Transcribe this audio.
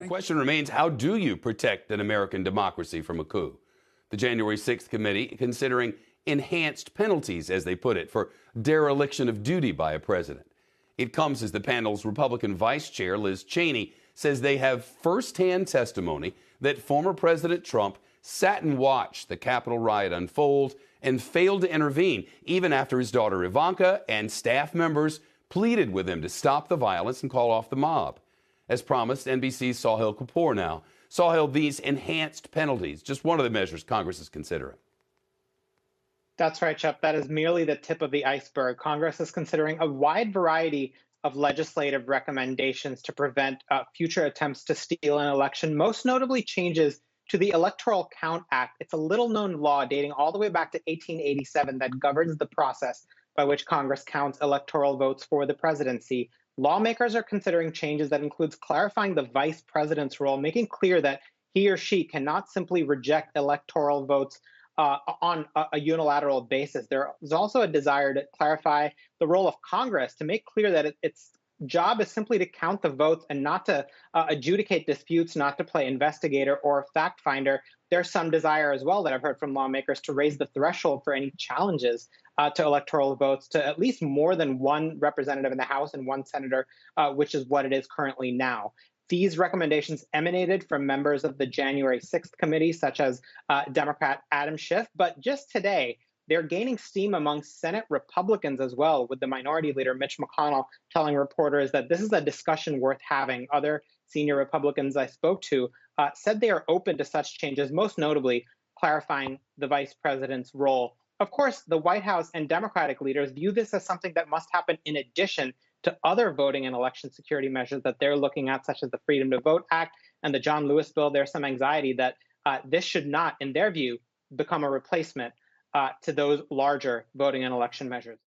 The question remains, how do you protect an American democracy from a coup? The January 6th committee considering enhanced penalties, as they put it, for dereliction of duty by a president. It comes as the panel's Republican vice chair, Liz Cheney, says they have firsthand testimony that former President Trump sat and watched the Capitol riot unfold and failed to intervene, even after his daughter Ivanka and staff members pleaded with him to stop the violence and call off the mob. As promised, NBC's Sahil Kapoor now. Sahil, these enhanced penalties, just one of the measures Congress is considering. That's right, Chuck. That is merely the tip of the iceberg. Congress is considering a wide variety of legislative recommendations to prevent future attempts to steal an election, most notably changes to the Electoral Count Act. It's a little-known law dating all the way back to 1887 that governs the process by which Congress counts electoral votes for the presidency. Lawmakers are considering changes that includes clarifying the vice president's role, making clear that he or she cannot simply reject electoral votes on a unilateral basis. There is also a desire to clarify the role of Congress to make clear that its job is simply to count the votes and not to adjudicate disputes, not to play investigator or fact finder. There's some desire as well that I've heard from lawmakers to raise the threshold for any challenges to electoral votes to at least more than one representative in the House and one senator, which is what it is currently now. These recommendations emanated from members of the January 6th committee, such as Democrat Adam Schiff. But just today, they're gaining steam among Senate Republicans as well, with the minority leader, Mitch McConnell, telling reporters that this is a discussion worth having. Other senior Republicans I spoke to said they are open to such changes, most notably clarifying the vice president's role. Of course, the White House and Democratic leaders view this as something that must happen in addition to other voting and election security measures that they're looking at, such as the Freedom to Vote Act and the John Lewis bill. There's some anxiety that this should not, in their view, become a replacement to those larger voting and election measures.